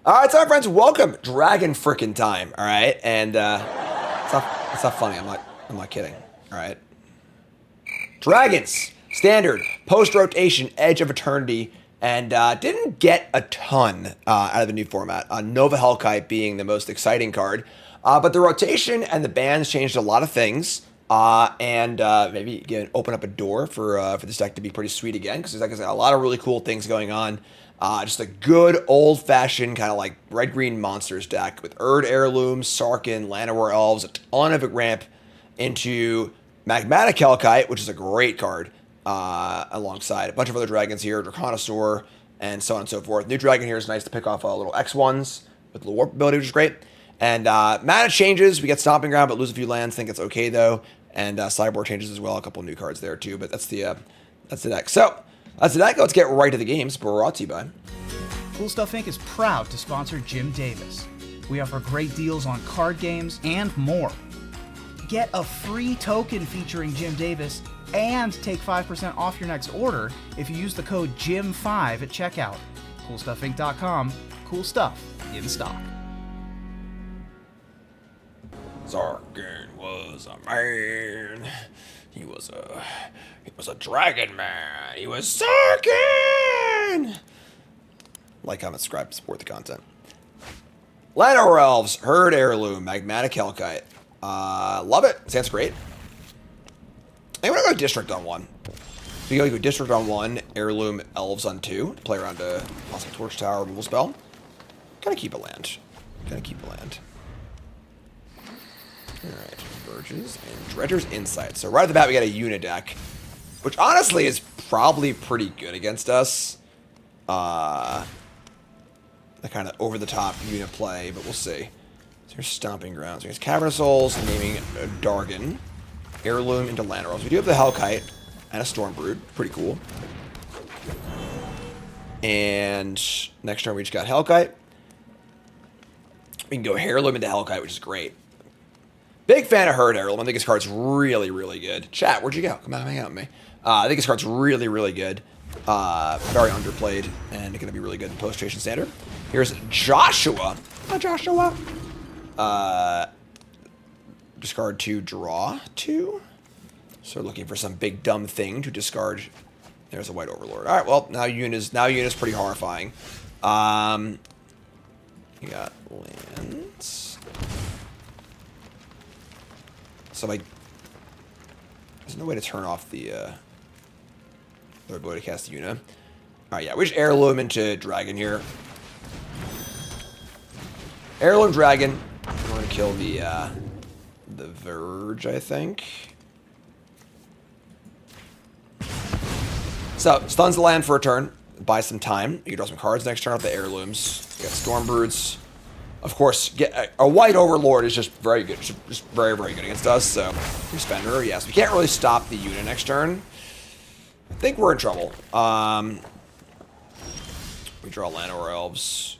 All right, so my friends, welcome Dragon frickin' time. All right, and it's not funny. I'm not kidding. All right, Dragons standard post rotation Edge of Eternity, and didn't get a ton out of the new format. Nova Hellkite being the most exciting card, but the rotation and the bans changed a lot of things. And maybe again open up a door for this deck to be pretty sweet again, because this deck has got a lot of really cool things going on. Just a good old-fashioned kind of like red-green monsters deck with Heirlooms, SARKHAN, Llanowar Elves, a ton of it ramp into Magmatic Hellkite, which is a great card, alongside a bunch of other dragons here, Draconosaur, and so on and so forth. New dragon here is nice to pick off little X1s with the warp ability, which is great. And mana changes. We get Stomping Ground, but lose a few lands. Think it's okay, though. And Cyborg changes as well. A couple new cards there, too. But that's the deck. So, that's the deck. Let's get right to the games. Brought to you by Cool Stuff Inc. is proud to sponsor Jim Davis. We offer great deals on card games and more. Get a free token featuring Jim Davis and take 5% off your next order if you use the code JIM5 at checkout. CoolStuffInc.com. Cool stuff in stock. SARKHAN was a man. He was a dragon man. He was SARKHAN. Like, comment, subscribe, support the content. Llanowar Elves, Herd Heirloom, Magmatic Hellkite. Love it. Sounds great. I'm gonna go District on 1. So you go District on 1, Heirloom Elves on 2. Play around a awesome Torch Tower removal spell. Gotta keep a land. Alright, Verges and Dredger's Insight. So right at the bat we got a Yuna deck, which honestly is probably pretty good against us. The kind of over-the-top Yuna play, but we'll see. So here's Stomping Grounds. Here's Cavern of Souls, naming Dargon. Heirloom into Llanowar Elves. We do have the Hellkite and a Stormbrood. Pretty cool. And next turn we just got Hellkite. We can go Heirloom into Hellkite, which is great. Big fan of Herd Heirloom. I think his card's really, really good. Chat, where'd you go? Come out and hang out with me. I think his card's really, really good. Very underplayed, and going to be really good in post-rotation standard. Here's Joshua. Joshua. Discard 2, draw 2. So looking for some big dumb thing to discard. There's a White Overlord. All right, well, now Yuna's pretty horrifying. You got lands. So like, there's no way to turn off the ability to cast Yuna. All right, yeah, we just Heirloom into Dragon here. Heirloom Dragon. I'm going to kill the Verge, I think. So stuns the land for a turn. Buy some time. You can draw some cards next turn with the Heirlooms. You got Stormbroods. Of course, get a White Overlord is just very good. Just very, very good against us. So, Spender, yes. We can't really stop the Yuna next turn. I think we're in trouble. We draw Llanowar Elves.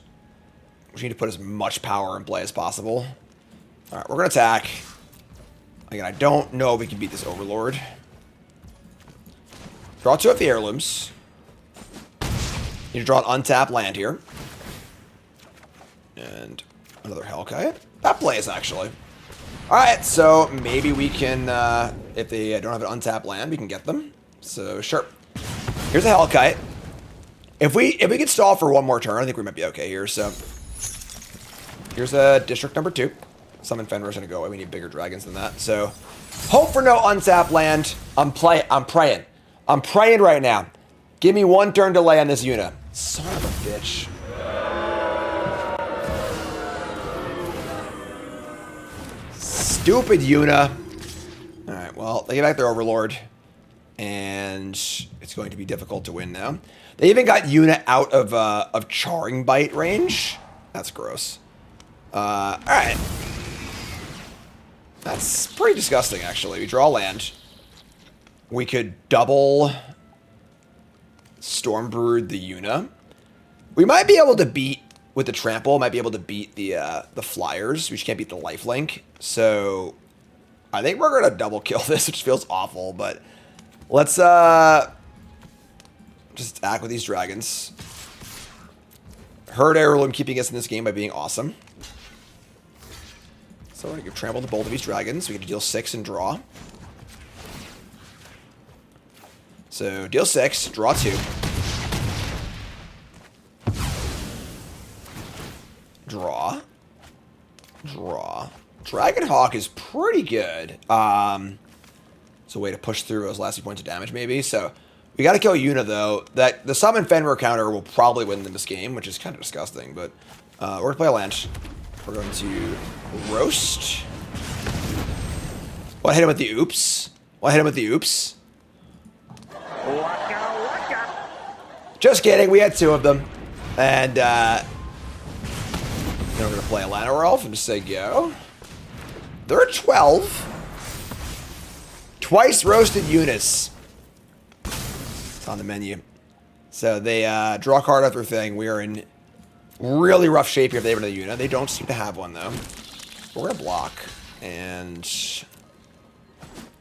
We need to put as much power in play as possible. Alright, we're going to attack. Again, I don't know if we can beat this Overlord. Draw 2 of the Heirlooms. You need to draw an untapped land here. And another Hellkite. That plays, actually. Alright, so maybe we can, if they don't have an untapped land, we can get them. So, sure. Here's a Hellkite. If we could stall for one more turn, I think we might be okay here, so. Here's a District number 2. Summon Fenrir's gonna go away. We need bigger dragons than that, so. Hope for no untapped land. I'm praying. I'm praying right now. Give me one turn delay on this Yuna. Son of a bitch. Stupid Yuna. Alright, well, they get back their Overlord. And it's going to be difficult to win now. They even got Yuna out of Charring Bite range. That's gross. Alright. That's pretty disgusting, actually. We draw land. We could double Stormbrood the Yuna. We might be able to beat, with the Trample, might be able to beat the Flyers. We just can't beat the Lifelink. So, I think we're going to double kill this, which feels awful, but let's just attack with these dragons. Herd Heirloom keeping us in this game by being awesome. So we're going to give Trample to both of these dragons. We get to deal 6 and draw. So deal 6, draw 2. Draw. Draw. Dragonhawk is pretty good. It's a way to push through those last few points of damage, maybe. So we got to kill Yuna, though. The summon Fenrir counter will probably win in this game, which is kind of disgusting. But we're going to play a Lanch. We're going to roast. Well, I hit him with the oops. Well, I hit him with the oops. Just kidding. We had 2 of them. And then we're going to play a Llanowar Elf and just say go. They're 12. Twice roasted Eunice. It's on the menu. So they draw a card after thing. We are in really rough shape here if they have another Yuna. They don't seem to have one, though. We're going to block. And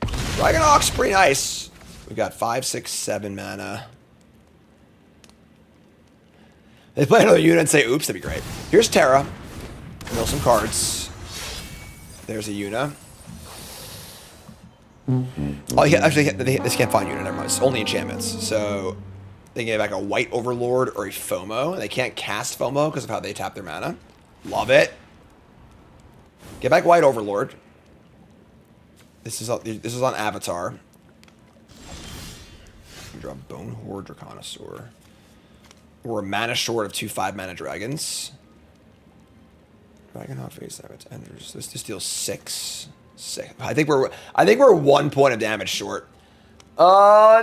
Dragonhawk's pretty nice. We've got 5, 6, 7 mana. They play another Yuna and say, oops, that'd be great. Here's Terra. Mill some cards. There's a Yuna. Oh, yeah, actually, this can't find Yuna, never mind. It's only enchantments. So they can get back a White Overlord or a FOMO. They can't cast FOMO because of how they tap their mana. Love it. Get back White Overlord. This is on Avatar. You draw Bone Horde Draconisaur. We're a mana short of 2 5-mana dragons. Dragonhawk face damage enters. This deals 6. I think we're 1 point of damage short. Oh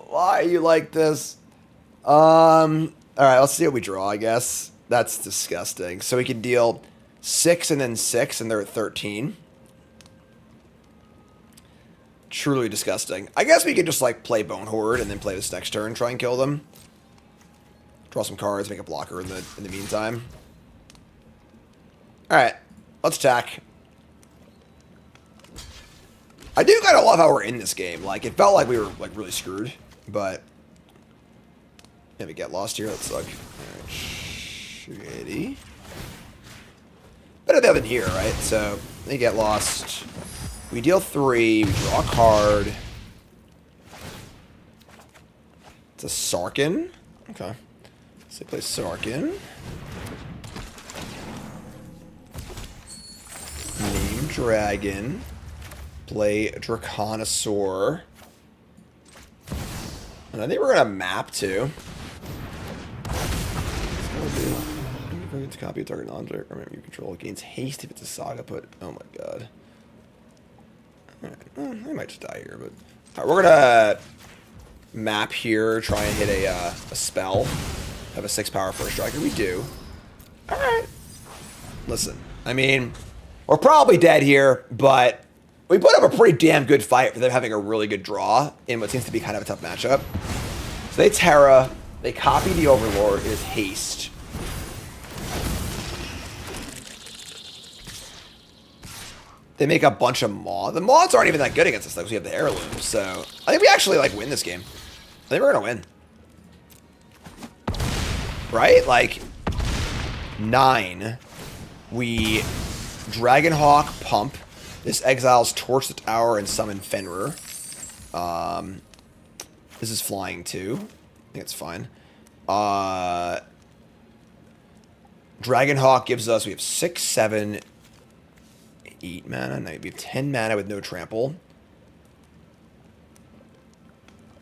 no! Why are you like this? Alright, let's see what we draw, I guess. That's disgusting. So we can deal 6 and then 6, and they're at 13. Truly disgusting. I guess we could just like play Bone Horde and then play this next turn, try and kill them. Draw some cards, make a blocker in the meantime. Alright, let's attack. I do kind of love how we're in this game. Like, it felt like we were like really screwed, but maybe get lost here. Let's look. Alright, shitty. Better than here, right? So they get lost. We deal 3, we draw a card. It's a SARKHAN. Okay. So they play SARKHAN. Name Dragon. Play Draconisaur. And I think we're going to map too. To copy a target non-player or you control. It gains haste if it's a saga put. Oh my god. Alright, well, I might just die here, but alright, we're gonna map here, try and hit a spell. Have a 6 power first striker. We do. Alright. Listen, I mean, we're probably dead here, but we put up a pretty damn good fight for them having a really good draw in what seems to be kind of a tough matchup. So they Terra, they copy the Overlord, it is haste. They make a bunch of moths. The moths aren't even that good against us, though, because we have the heirlooms. So I think we actually like win this game. I think we're gonna win, right? Like 9. We Dragonhawk pump. This exiles Torch the Tower and summon Fenrir. This is flying too. I think it's fine. Dragonhawk gives us. We have 6, 7. 8 mana. Now we have 10 mana with no trample.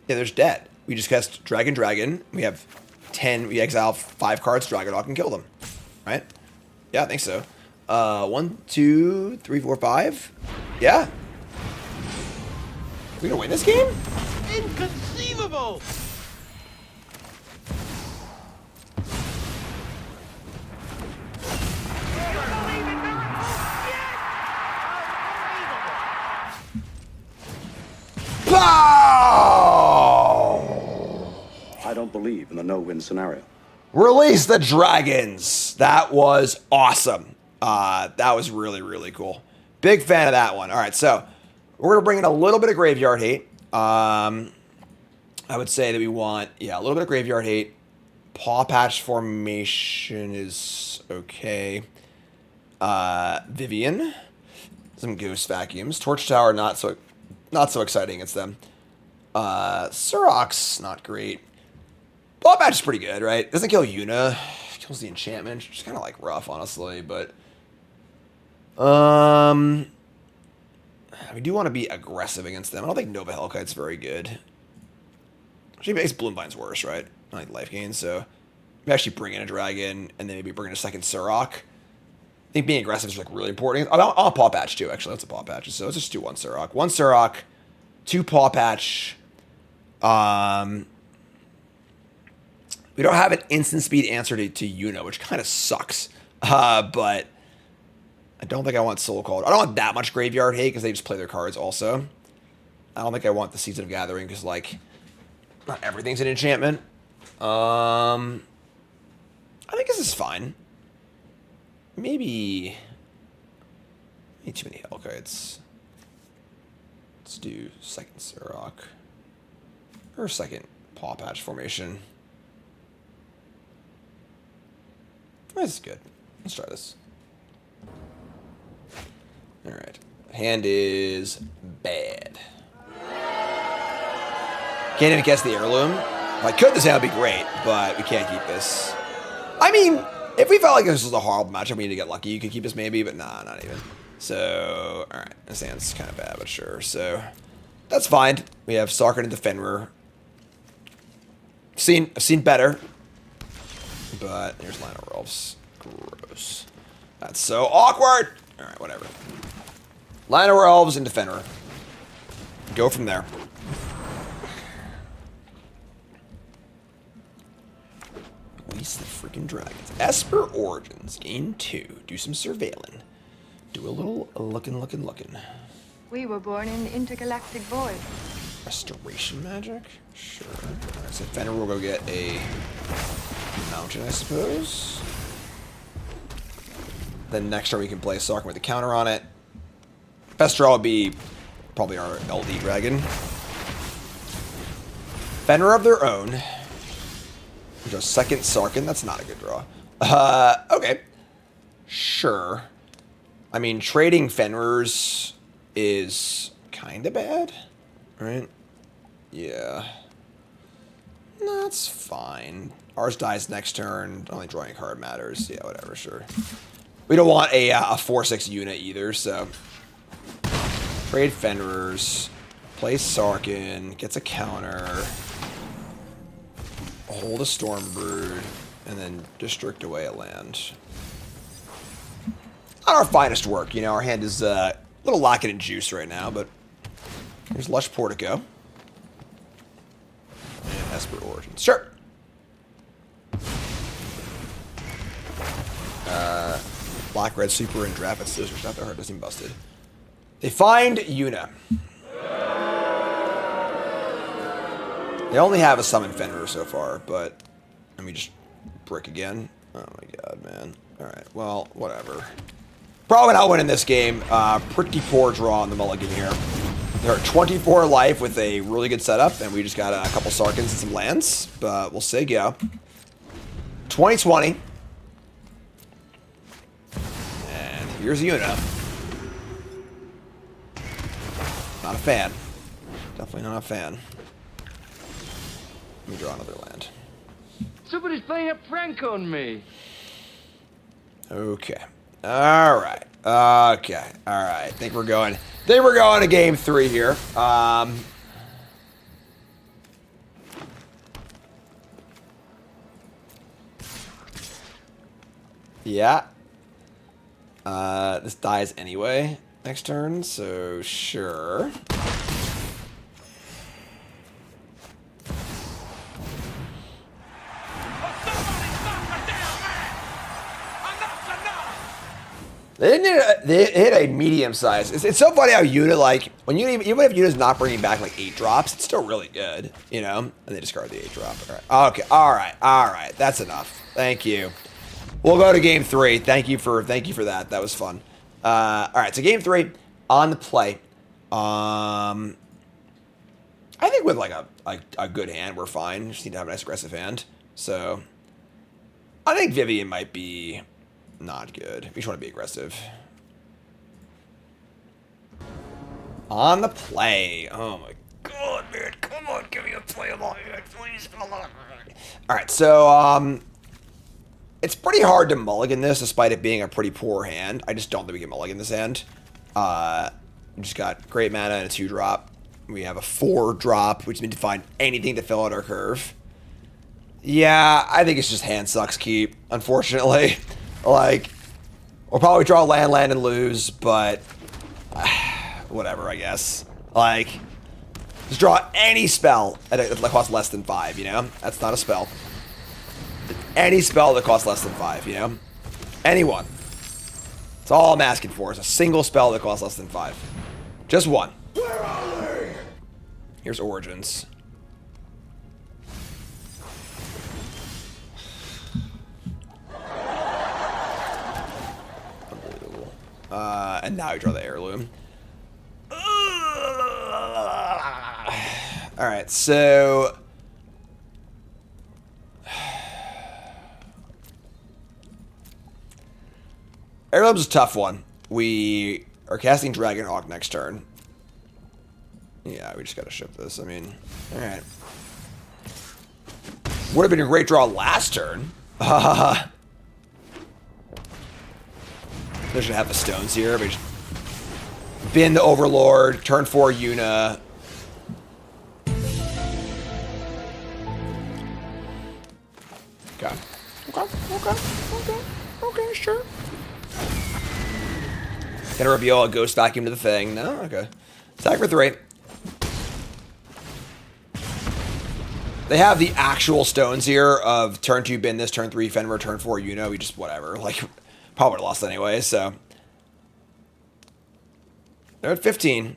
Yeah, there's dead. We just cast Dragon. We have 10. We exile 5 cards, Dragonhawk, and kill them. Right? Yeah, I think so. 1, 2, 3, 4, 5. Yeah. We gonna win this game? Inconceivable! I don't believe in the no-win scenario. Release the dragons. That was awesome. That was really, really cool. Big fan of that one. All right, so we're going to bring in a little bit of graveyard hate. I would say that we want, yeah, a little bit of graveyard hate. Paw Patch formation is okay. Vivian. Some Ghost Vacuums. Torch Tower, not so exciting against them. Surok's not great. Paw Patch is pretty good, right? Doesn't kill Yuna. Kills the Enchantments, which is kind of like rough, honestly, but... we do want to be aggressive against them. I don't think Nova Hellkite's very good. Actually, makes Bloombine's worse, right? I like life gain, so we actually bring in a dragon and then maybe bring in a second Surok. I think being aggressive is like really important. I'll Paw Patch too, actually. That's a Paw Patch. So let's just do one Surok. One Surok, two Paw Patch. We don't have an instant speed answer to Yuna, which kind of sucks. But I don't think I want Soul Called. I don't want that much graveyard hate because they just play their cards also. I don't think I want the Season of Gathering because, like, not everything's an enchantment. I think this is fine. Maybe too many Hellkites. Let's do second Surok. Or second Paw Patch formation. This is good. Let's try this. Alright. Hand is bad. Can't even guess the heirloom. If I could, this hand would be great, but we can't keep this. I mean, if we felt like this was a horrible matchup, we need to get lucky. You could keep this maybe, but nah, not even. So, alright. This hand's kind of bad, but sure. So, that's fine. We have SARKHAN and Defenrer. I've seen better. But here's Line of Elves. Gross. That's so awkward! Alright, whatever. Line of Elves and Defender. Go from there. Release the freaking dragons. Esper Origins. Game 2. Do some surveilling. Do a little looking. We were born in the intergalactic void. Restoration magic? Sure. Alright, so Defender will go get a mountain, I suppose. Then next turn we can play SARKHAN with a counter on it. Best draw would be probably our LD dragon. Fenrir of their own. Just second SARKHAN. That's not a good draw. Okay. Sure. I mean, trading Fenrirs is kind of bad, right? Yeah. That's fine. Ours dies next turn. Only drawing a card matters. Yeah, whatever, sure. We don't want a 4/6 Yuna either, so... Trade Fenrirs. Play SARKHAN. Gets a counter. Hold a Stormbird. And then District away a land. Not our finest work, you know. Our hand is a little lacking in juice right now, but... Here's Lush Portico. And Esper Origins. Sure! Black, red, super, and draft at scissors. Not that hard, doesn't even busted. They find Yuna. They only have a summon Fenrir so far, but let me just brick again. Oh my god, man. Alright, well, whatever. Probably not winning this game. Pretty poor draw on the mulligan here. They're at 24 life with a really good setup, and we just got a couple SARKHANs and some lands, but we'll say go. 2020. And here's Yuna. Not a fan. Definitely not a fan. Let me draw another land. Somebody's playing a prank on me. Okay. Alright. Okay. Alright. Think we're going to game 3 here. Yeah. This dies anyway next turn, so sure. They hit a medium size. It's so funny how Yuna, like, when you even if Yuna's not bringing back like 8 drops, it's still really good, you know. And they discard the 8 drop. All right. Okay. All right. That's enough. Thank you. We'll go to game 3. Thank you for that. That was fun. All right. So game 3 on the play. I think with like a good hand, we're fine. Just need to have a nice aggressive hand. So I think Vivian might be not good. We just want to be aggressive. On the play. Oh my god, man. Come on, give me a playable hand, please. Alright, so, it's pretty hard to mulligan this, despite it being a pretty poor hand. I just don't think we can mulligan this hand. We just got great mana and a 2-drop. We have a 4-drop, which means to find anything to fill out our curve. Yeah, I think it's just hand sucks keep, unfortunately. Like, we'll probably draw land, and lose, but whatever, I guess. Like, just draw any spell that costs less than 5, you know? That's not a spell. Any spell that costs less than 5, you know? Anyone. That's all I'm asking for is a single spell that costs less than 5. Just one. Where are they? Here's Origins. Unbelievable. And now we draw the Heirloom. Alright, so... Heirloom's a tough one. We are casting Dragonhawk next turn. Yeah, we just gotta ship this. I mean, alright. Would have been a great draw last turn. They should have the stones here, but just bin the Overlord, turn 4 Yuna. Okay, sure. Gonna reveal a Ghost Vacuum to the thing. No? Okay. Attack for 3. They have the actual stones here of turn 2 bin this, turn 3 Fenrir, turn 4 Yuna. We just, whatever. Like, probably would have lost anyway, so. They're at 15.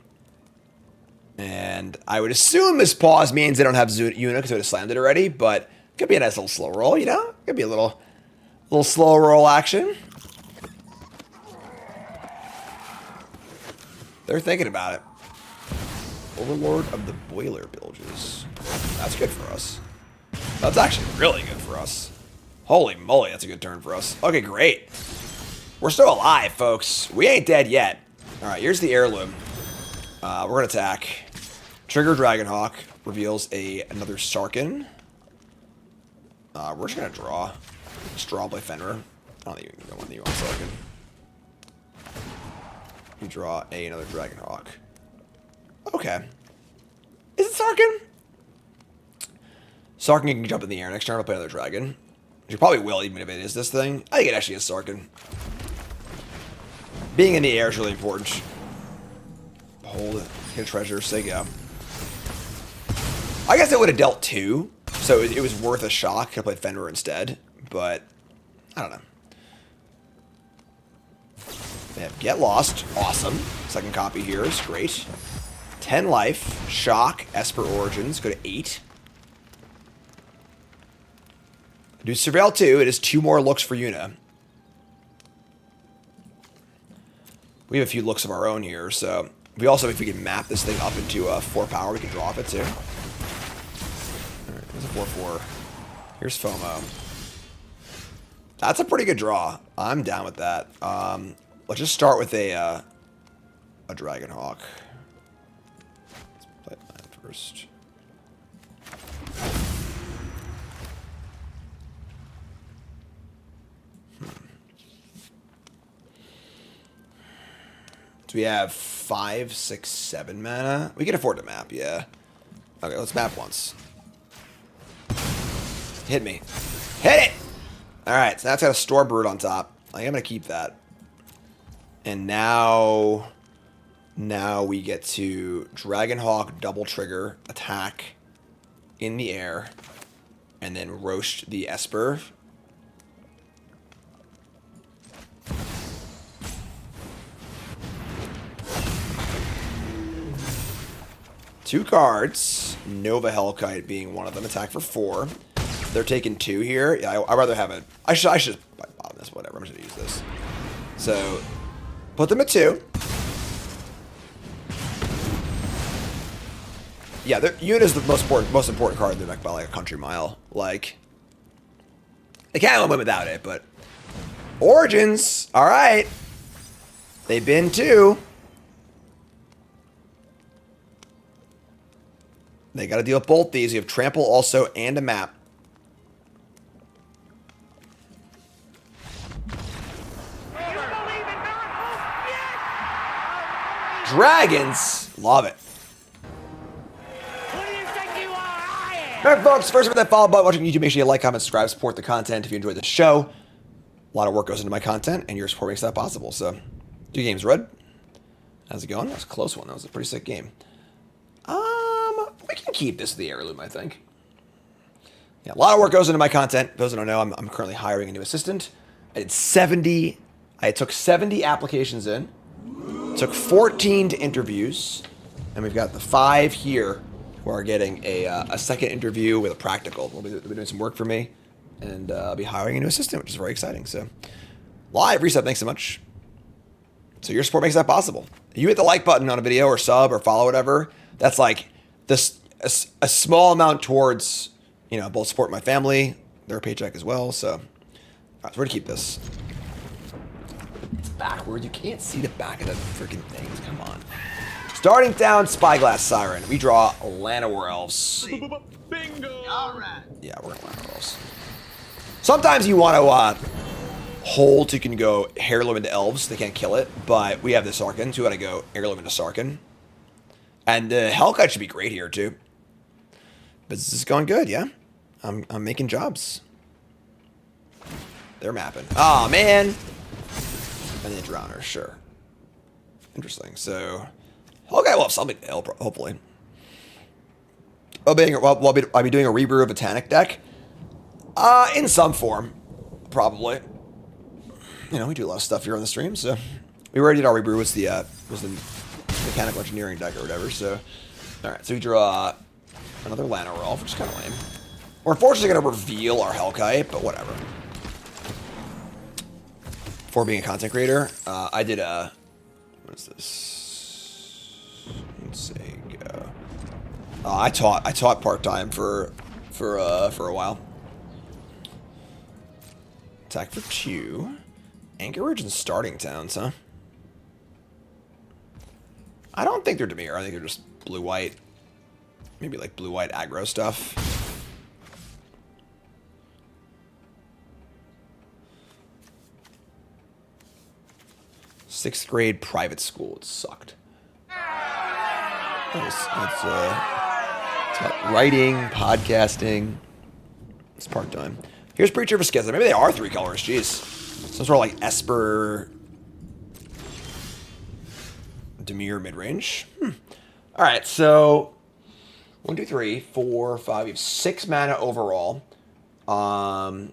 And I would assume this pause means they don't have Yuna because they would have slammed it already, but it could be a nice little slow roll, you know? Could be a little slow roll action. They're thinking about it. Overlord of the Boiler Bilges. That's good for us. That's actually really good for us. Holy moly, that's a good turn for us. Okay, great. We're still alive, folks. We ain't dead yet. Alright, here's the Heirloom. We're going to attack. Trigger Dragonhawk. Reveals another SARKHAN. We're just going to draw. Just draw, play Fenrir. I don't think you want SARKHAN. You draw another Dragonhawk. Okay. Is it SARKHAN? SARKHAN can jump in the air next turn. I'll play another dragon. Which you probably will, even if it is this thing. I think it actually is SARKHAN. Being in the air is really important. Hold it. Get a treasure. Say go. I guess it would have dealt 2. So it was worth a shock. Could have played Fenrir instead. But, I don't know. They have Get Lost. Awesome. Second copy here is great. 10 life. Shock. Esper Origins. Go to 8. Do Surveil 2. It is 2 more looks for Yuna. We have a few looks of our own here, so... We also, if we can map this thing up into 4 power, we can draw off it too. Alright, there's a 4/4. Here's FOMO. That's a pretty good draw. I'm down with that. Let's just start with a Dragonhawk. Let's play that first. So we have 5, 6, 7 mana. We can afford to map, yeah. Okay, let's map once. Hit me. Hit it! Alright, so that's got a Storebird on top. I am going to keep that. And now we get to Dragonhawk, double trigger, attack in the air, and then roast the Esper. Two cards, Nova Hellkite being one of them, attack for 4. They're taking 2 here. Yeah, I'd rather have it. I should buy this, whatever. I'm just going to use this. So, put them at 2. Yeah, Yuna is the most important card in the deck by like a country mile. Like, They can't win without it, but Origins, all right. They've been too. They got to deal with both these. You have Trample also and a map. Dragons, love it. All right, folks, first with that follow button, watching YouTube, make sure you like, comment, subscribe, support the content if you enjoyed the show. A lot of work goes into my content, and your support makes that possible. So, 2 games, Red. How's it going? That was a close one. That was a pretty sick game. We can keep this the heirloom, I think. Yeah, a lot of work goes into my content. Those that don't know, I'm currently hiring a new assistant. I took 70 applications in. Took 14 to interviews. And we've got the 5 here who are getting a second interview with a practical. They'll be doing some work for me. And I'll be hiring a new assistant, which is very exciting. So, live reset, thanks so much. So your support makes that possible. You hit the like button on a video or sub or follow whatever. That's like this a small amount towards, you know, both support my family, their paycheck as well. So, all right, so we're gonna keep this. It's backward. You can't see the back of the freaking things. Come on. Starting down Spyglass Siren. We draw Llanowar Elves. Bingo! All right. Yeah, we're gonna Llanowar Elves. Sometimes you want to hold, so you can go Heirloom into Elves. They can't kill it, but we have the SARKHAN, so we got to go Heirloom into SARKHAN. And Hellkite should be great here too. Business is going good, yeah. I'm making jobs. They're mapping. Oh man. And the Drowner, sure. Interesting. So Hellkite will have something to help, hopefully. I'll be doing a rebrew of a Botanic deck. In some form, probably. You know, we do a lot of stuff here on the stream, so we already did our rebrew. Was the mechanical engineering deck or whatever. So, all right. So we draw another Llanowar Elf, which is kind of lame. We're unfortunately going to reveal our Hellkite, but whatever. For being a content creator, I did a what is this? Let's see. Go. I taught part time for a while. Attack for 2. Anchorage and Starting Towns, huh? I don't think they're Dimir. I think they're just blue-white. Maybe like blue-white aggro stuff. Sixth grade private school. It sucked. It's got writing, podcasting. It's part-time. Here's Preacher of a Schism. Maybe they are 3 colors. Jeez. Some sort of like Esper, Dimir mid-range. All right, so 1, 2, 3, 4, 5. You have 6 mana overall. I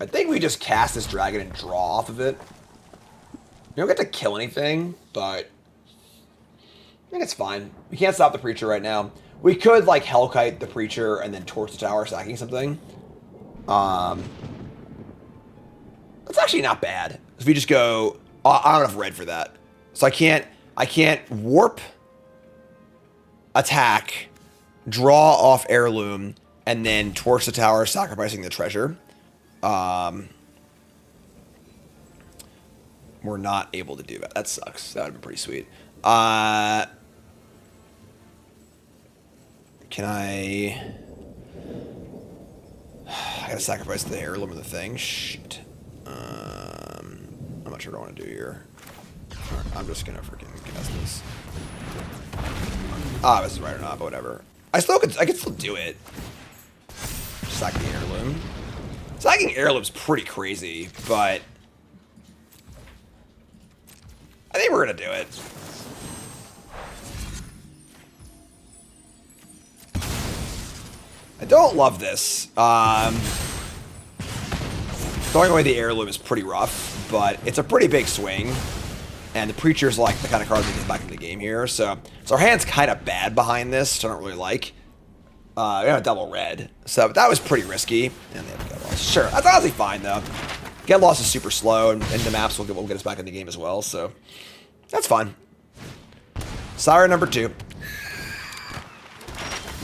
think we just cast this dragon and draw off of it. You don't get to kill anything, but I think it's fine. We can't stop the Preacher right now. We could like Hellkite the Preacher and then Torch the Tower, sacking something. That's actually not bad. If we just go, I don't have red for that, so I can't warp, attack, draw off Heirloom, and then Torch the Tower, sacrificing the treasure. We're not able to do that. That sucks. That would have been pretty sweet. Can I gotta sacrifice the Heirloom of the thing. Shit. I'm not sure what I want to do here. Right, I'm just gonna freaking cast this. This is right or not, but whatever. I could still do it. Sack the Heirloom. Sacking Heirloom's pretty crazy, but I think we're gonna do it. I don't love this. Throwing away the Heirloom is pretty rough, but it's a pretty big swing. And the Preacher's like the kind of card that gets back into the game here. So our hand's kind of bad behind this, which I don't really like. We have a double red. So that was pretty risky. And they have to get lost. Sure, that's honestly fine though. Get lost is super slow, and the maps will get us back in the game as well. So that's fine. Siren number 2.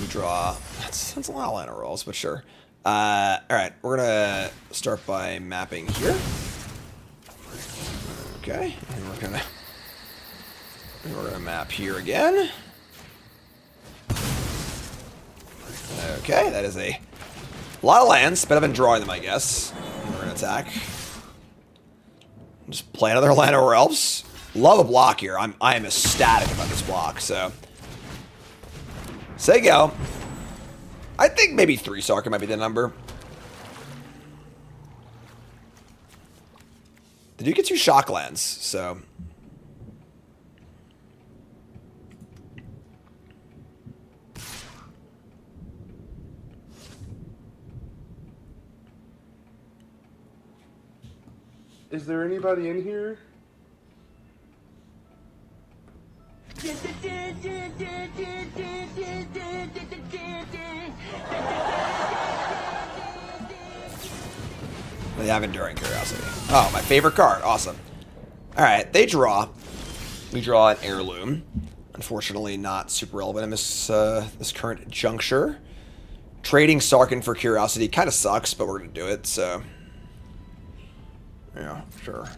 We draw. That's a lot of Llanowar rolls, but sure. Alright, we're gonna start by mapping here. Okay, and we're gonna map here again. Okay, that is a lot of lands. Better than drawing them, I guess. We're gonna attack. Just play another land over elves. Love a block here. I am ecstatic about this block, so. Say go. I think maybe 3 SARKHAN might be the number. They do get 2 shock lands, so. Is there anybody in here? They have Enduring Curiosity. Oh, my favorite card. Awesome. Alright, they draw. We draw an Heirloom. Unfortunately, not super relevant in this current juncture. Trading SARKHAN for Curiosity kind of sucks, but we're going to do it, so. Yeah, sure.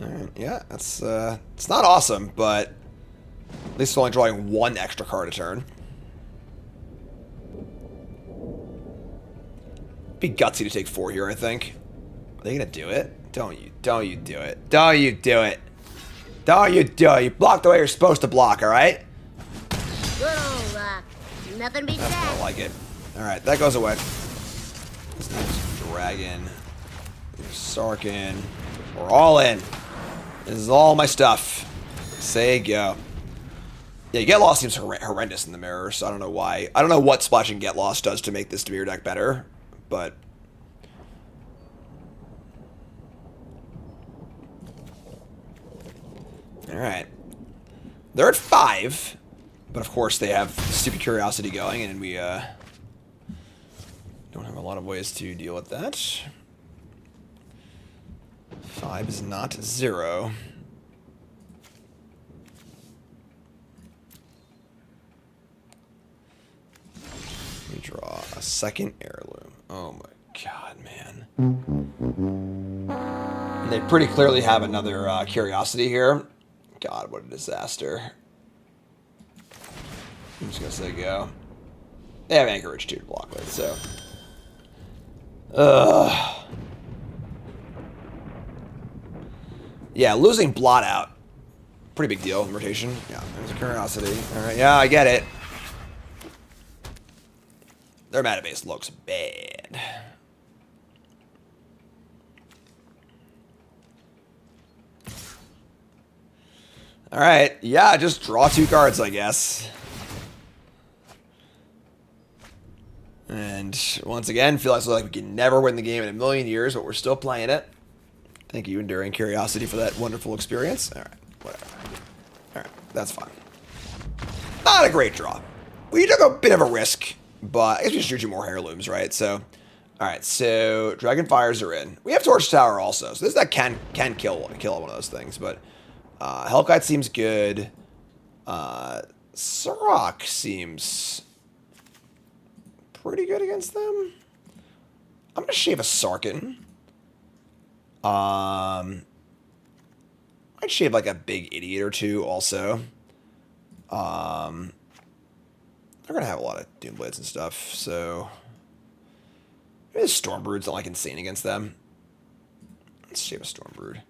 Alright, yeah, that's, it's not awesome, but at least it's only drawing 1 extra card a turn. Be gutsy to take 4 here, I think. Are they gonna do it? Don't you do it. Don't you do it. Don't you do it. You block the way you're supposed to block, alright? Good old luck. Nothing beats I that. don't like it. Alright, that goes away. This next dragon. SARKHAN. We're all in. This is all my stuff. Say go. Yeah, Get Lost seems horrendous in the mirror, so I don't know why. I don't know what splashing Get Lost does to make this Demir deck better, but. Alright. They're at 5, but of course they have stupid Curiosity going, and we don't have a lot of ways to deal with that. 5 is not 0. We draw a second Heirloom. Oh my god, man. And they pretty clearly have another Curiosity here. God, what a disaster. I'm just gonna say go. They have Anchorage too to block with, so. Yeah, losing Blot out. Pretty big deal in rotation. Yeah, there's a Curiosity. Alright, yeah, I get it. Their mana base looks bad. Alright, yeah, just draw 2 cards, I guess. And once again, feel like we can never win the game in a million years, but we're still playing it. Thank you, Enduring Curiosity, for that wonderful experience. Alright, whatever. Alright, that's fine. Not a great draw. We took a bit of a risk, but I guess we just drew 2 more Heirlooms, right? So, alright, so Dragonfires are in. We have Torch Tower also, so this deck can kill one of those things, but Hellkite seems good. Sarok seems pretty good against them. I'm gonna shave a SARKHAN. I'd shave like a big idiot or 2 also. They're gonna have a lot of Doomblades and stuff, so maybe the Stormbrood's not like insane against them. Let's shave a Stormbrood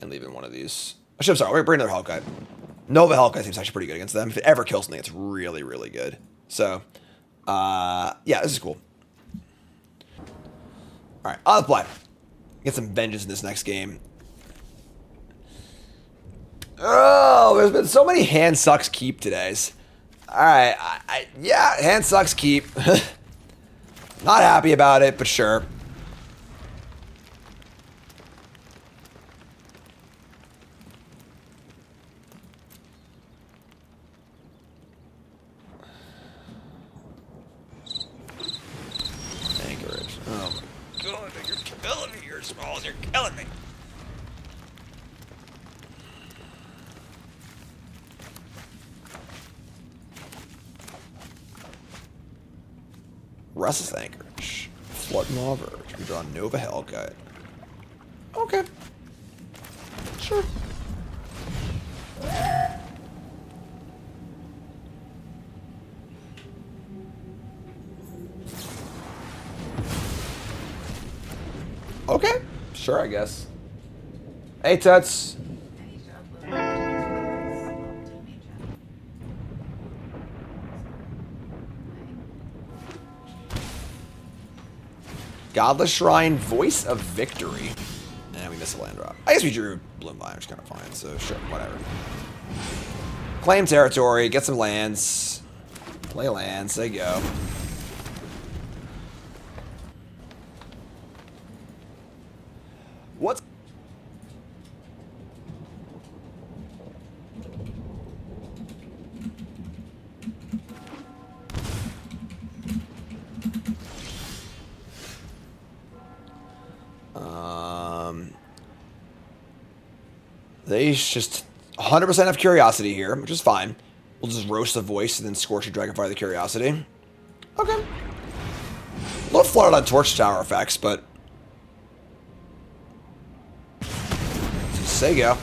and leave in one of these. I'm sorry, we're bringing another Hellkite. Nova Hellkite seems actually pretty good against them. If it ever kills something, it's really, really good. So, yeah, this is cool. Alright, on the play. Get some vengeance in this next game. Oh, there's been so many hand sucks keep todays. Alright, yeah, hand sucks keep. Not happy about it, but sure. Anchorage. Oh my god, you're killing me, you're small, you're killing me. Restless Anchorage. Flood Maw Verge. We draw Nova Hellkite. Okay. Sure. Okay. Sure, I guess. Hey, Tuts. Godless Shrine, Voice of Victory. And we missed a land drop. I guess we drew Bloom Vine, which is kind of fine, so sure, whatever. Claim territory, get some lands. Play lands, there you go. What's... They just 100% have Curiosity here, which is fine. We'll just roast the Voice and then Scorch and Dragonfire the Curiosity. Okay. A little flooded on Torch Tower effects, but... Sega.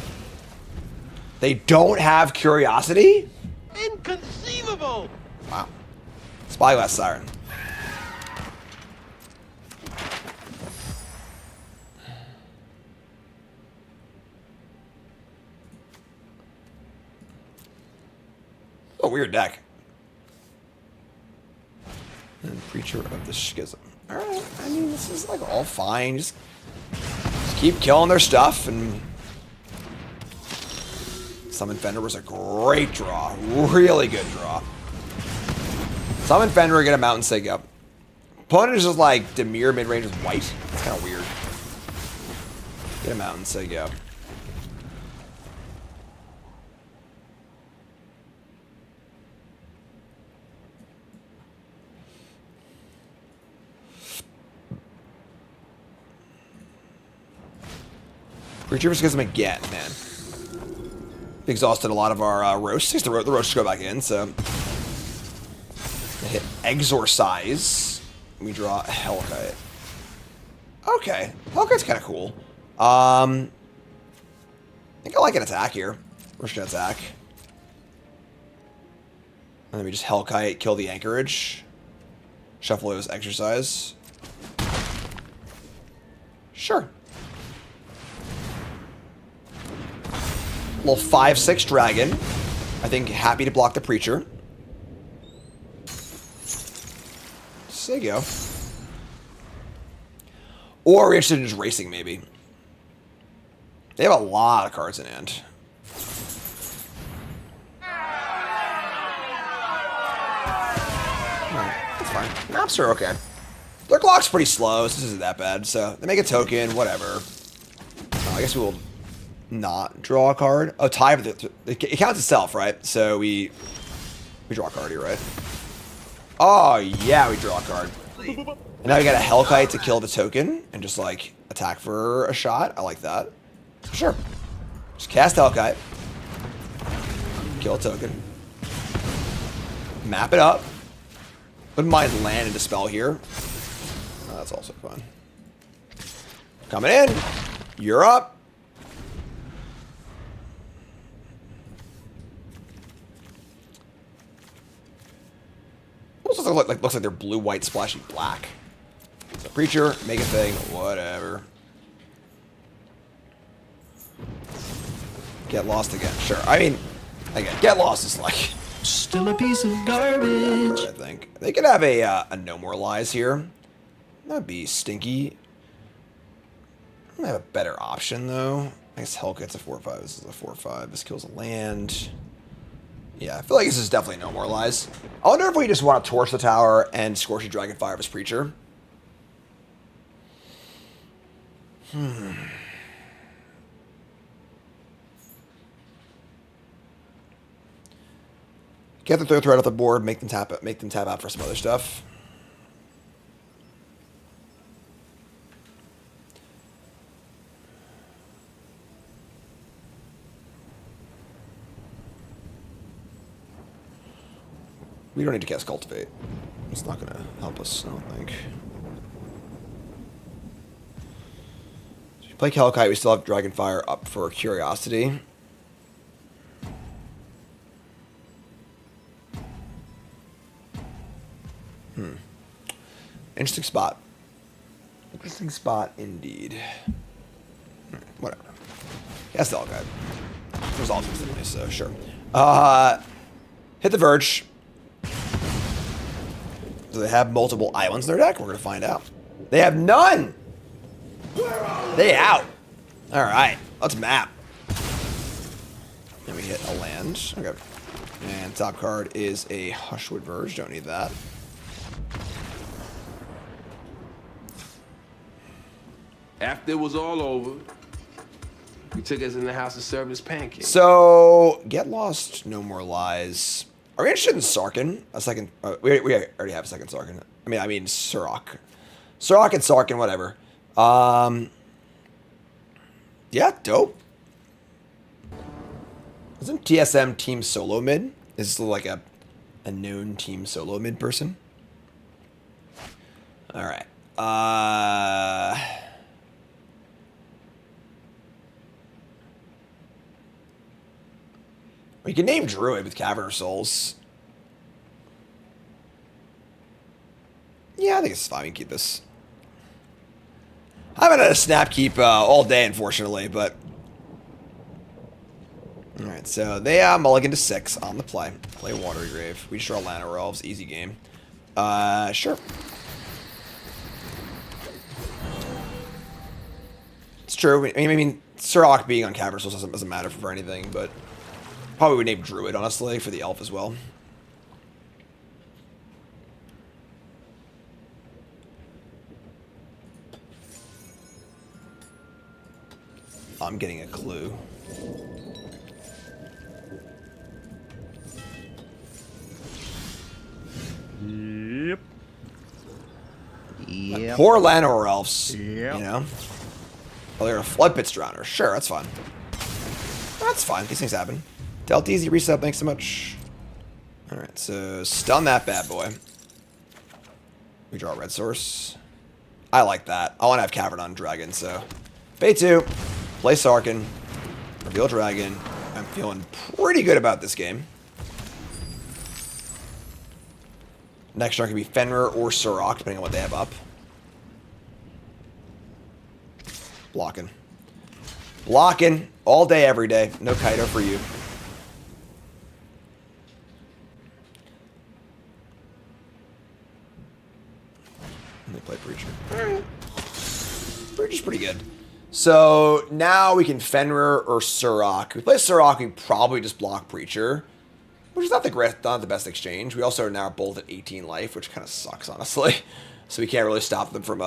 They don't have Curiosity? Inconceivable! Wow. Spyglass Siren. A weird deck. And Preacher of the Schism. Alright, I mean, this is like all fine. Just keep killing their stuff and... Summon Fender was a great draw. Really good draw. Summon Fender, get a Mountain Sig up. Opponent is just like Demir mid-range with white. It's kind of weird. Get a Mountain Sig up. Preacher of Schism again, man. Exhausted a lot of our roasts. The roasts go back in, so... Hit Exorcise. We draw a Hellkite. Okay. Hellkite's kind of cool. I think I like an attack here. We're just gonna attack. And then we just Hellkite, kill the Anchorage. Shuffle those Exorcise. Sure. Little 5/6 dragon. I think happy to block the Preacher. So there you go. Or we're interested in just racing, maybe. They have a lot of cards in hand. That's fine. Maps are okay. Their clock's pretty slow, so this isn't that bad. So they make a token, whatever. I guess we will not draw a card. Oh, tie, but it counts itself, right? So we draw a card here, right? Oh yeah, we draw a card. And now we got a Hellkite to kill the token and just like attack for a shot. I like that. Sure. Just cast Hellkite. Kill a token. Map it up. Wouldn't mind land and dispel here. Oh, that's also fun. Coming in. You're up. Looks like they're blue, white, splashy black. So Preacher, make a thing, whatever. Get lost again, sure. I mean, again, get lost is like still a piece of garbage. I think they could have a no more lies here. That'd be stinky. I'm gonna have a better option though. I guess Hellkite's a 4/5. This is a 4/5. This kills a land. Yeah, I feel like this is definitely no more lies. I wonder if we just want to torch the tower and Scorchy Dragonfire of his Preacher. Get the third threat off the board, make them tap out for some other stuff. We don't need to cast Cultivate. It's not going to help us, I don't think. So you play Hellkite, we still have Dragonfire up for Curiosity. Interesting spot. Interesting spot indeed. Whatever. That's the Hellkite. There's all things in so sure. Hit the Verge. Do they have multiple islands in their deck? We're going to find out. They have none! They out. Alright, let's map. And we hit a land. Okay. And top card is a Hushwood Verge. Don't need that. After it was all over, he took us in the house and served us pancakes. So, Get Lost, No More Lies. Are we interested in SARKHAN? A second. We already have a second SARKHAN. I mean Surrak. Surrak and SARKHAN, whatever. Yeah, dope. Isn't TSM team solo mid? Is this like a known team solo mid person? Alright. We can name Druid with Cavern of Souls. Yeah, I think it's fine. We can keep this. I haven't had a snap keep all day, unfortunately, but... Alright, so they mulligan to 6 on the play. Play Watery Grave. We just draw Llanowar Elves. Easy game. Sure. It's true. I mean, Surrak being on Cavern of Souls doesn't matter for anything, but... Probably would name Druid, honestly, for the elf as well. I'm getting a clue. Yep. Like poor Llanowar Elves. Yep. You know? Oh, they're a Flood Pit's Drowner. Sure, that's fine. That's fine. These things happen. Dealt easy reset, thanks so much. Alright, so stun that bad boy. We draw a red source. I like that. I want to have Cavern on Dragon, so. Pay 2. Play SARKHAN. Reveal Dragon. I'm feeling pretty good about this game. Next turn can be Fenrir or Surrak, depending on what they have up. Blocking. Blocking. All day, every day. No Kaido for you. They play Preacher. Alright. Preacher's pretty good. So now we can Fenrir or Surrak. If we play Surrak, we probably just block Preacher, which is not the best exchange. We also are now both at 18 life, which kind of sucks, honestly. So we can't really stop them from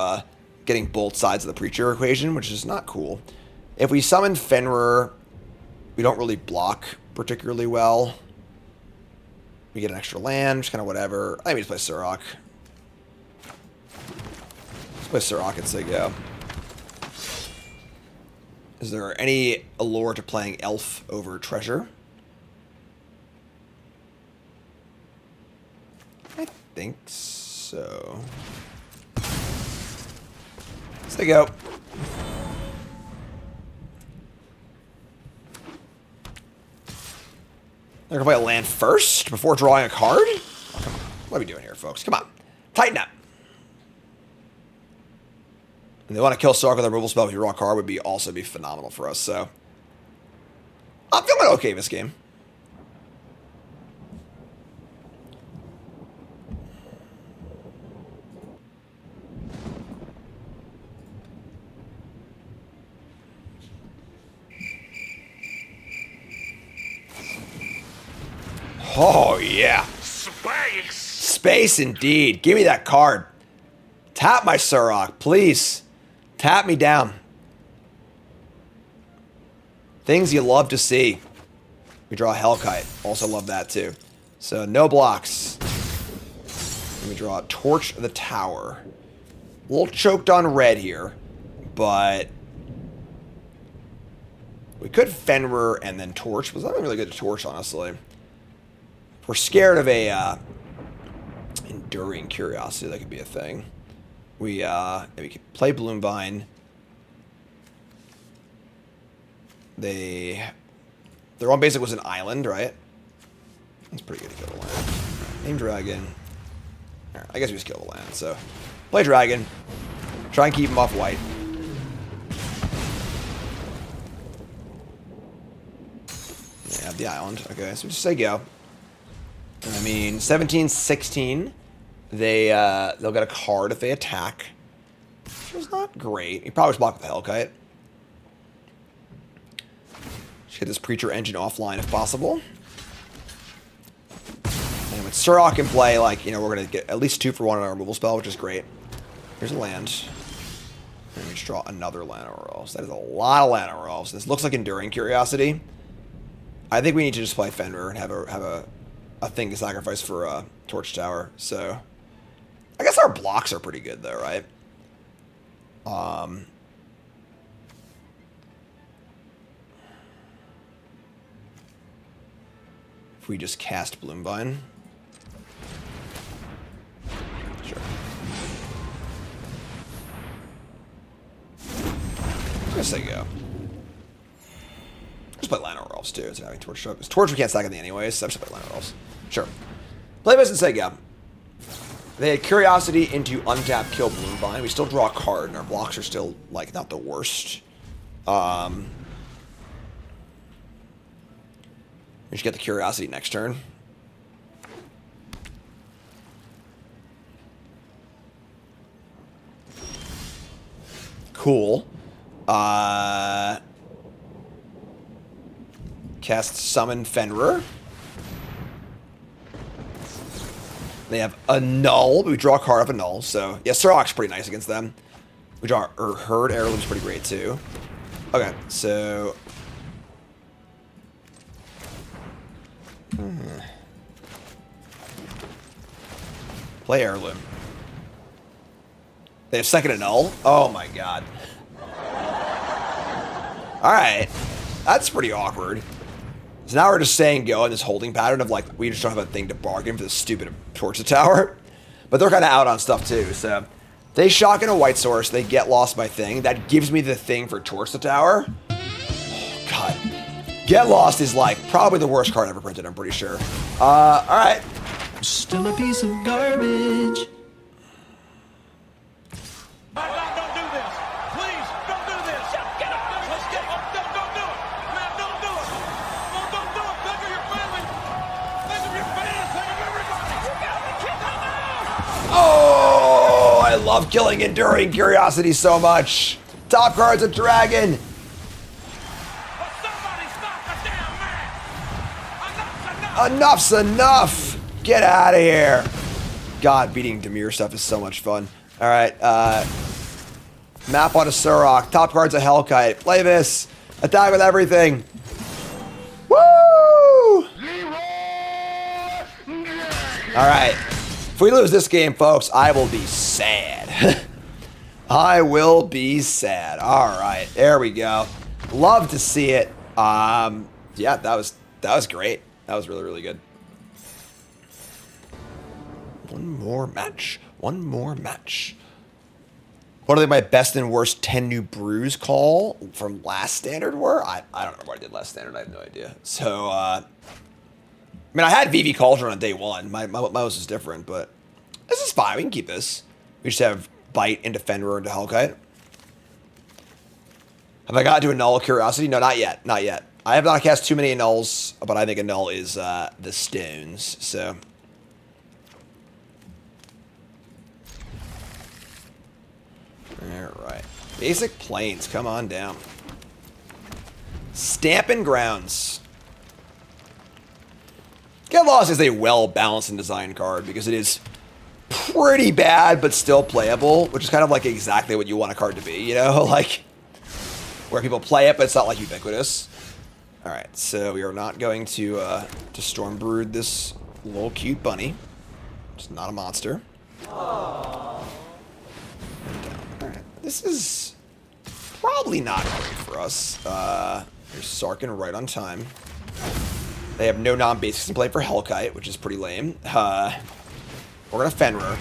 getting both sides of the Preacher equation, which is not cool. If we summon Fenrir, we don't really block particularly well. We get an extra land, just kind of whatever. I think we just play Surrak. Let's play Surrak and say go. Is there any allure to playing Elf over Treasure? I think so. Say go. They're gonna play a land first before drawing a card? Oh, come on. What are we doing here, folks? Come on. Tighten up. And they want to kill Sark with a removal spell if you draw a card would also be phenomenal for us, so. I'm feeling okay this game. Oh, yeah. Space! Space indeed. Give me that card. Tap my Surrak, please. Tap me down. Things you love to see. We draw a Hellkite. Also love that too. So no blocks. And we draw a Torch the Tower. A little choked on red here, but we could Fenrir and then Torch. Was not really good to Torch, honestly. We're scared of a Enduring Curiosity, that could be a thing. We could play Bloomvine. Their one basic was an island, right? That's pretty good to kill the land. Name Dragon. Alright, I guess we just kill the land, so. Play Dragon. Try and keep him off white. Yeah, the island. Okay, so just say go. I mean, 17-16. They'll get a card if they attack. Which is not great. You probably just block with the Hellkite. Just get this Preacher Engine offline if possible. And with SARKHAN in play, like, you know, we're going to get at least 2 for 1 on our removal spell, which is great. Here's a land. And we just draw another Llanowar Elves. That is a lot of Llanowar Elves. This looks like Enduring Curiosity. I think we need to just play Fenrir and have a thing to sacrifice for Torch Tower. So I guess our blocks are pretty good though, right? If we just cast Bloomvine. Sure. I'm gonna say go. Just play Llanowar Elves too. It's having Torch. Torch we can't stack anything anyways, so I'm just play Llanowar Elves. Sure. Play this and say go. They had Curiosity into untap kill Bloomvine. We still draw a card, and our blocks are still, like, not the worst. We should get the Curiosity next turn. Cool. Cast Summon Fenrir. They have a null. We draw a card off a null. So, yeah, SARKHAN's pretty nice against them. We draw Herd Heirloom's pretty great, too. Okay, so... Play Heirloom. They have second and null? Oh, my God. Alright. That's pretty awkward. So now we're just saying go in this holding pattern of, like, we just don't have a thing to bargain for this stupid Torch the Tower. But they're kind of out on stuff, too. So they shock in a white source. They get lost by thing. That gives me the thing for Torch the Tower. Oh, God. Get Lost is, like, probably the worst card ever printed, I'm pretty sure. Alright. Still a piece of garbage. Don't do this. Please, don't do this. Get up. Let's get up. Don't do it. Man, don't do it. Don't do it. Think of your family. Think of your fans. Think of everybody. You got to kick them out. Oh, I love killing Enduring Curiosity so much. Top card's a dragon. Well, somebody stop the damn man. Enough's enough. Get out of here. God, beating Dimir stuff is so much fun. All right, map on a SARKHAN. Top card's a Hellkite. Play this. Attack with everything. Woo! All right. If we lose this game, folks, I will be sad. I will be sad. All right, there we go. Love to see it. Yeah, that was great. That was really, really good. One more match. One more match. What are they, my best and worst 10 new brews call from last standard were? I don't remember what I did last standard. I have no idea. So, I mean, I had VV Cauldron on day one. My mouse is different, but this is fine. We can keep this. We just have Bite into Fenrir into Hellkite. Have I got to a Null Curiosity? No, not yet. Not yet. I have not cast too many Nulls, but I think a Null is the Stones, so... Alright. Basic Plains, come on down. Stampin' Grounds. Get Lost is a well-balanced and designed card because it is pretty bad but still playable, which is kind of like exactly what you want a card to be, you know? Like, where people play it, but it's not like ubiquitous. Alright, so we are not going to Stormbrood this little cute bunny. It's not a monster. Alright, this is probably not great for us. There's SARKHAN right on time. They have no non-basics in play for Hellkite, which is pretty lame. We're gonna Fenrir.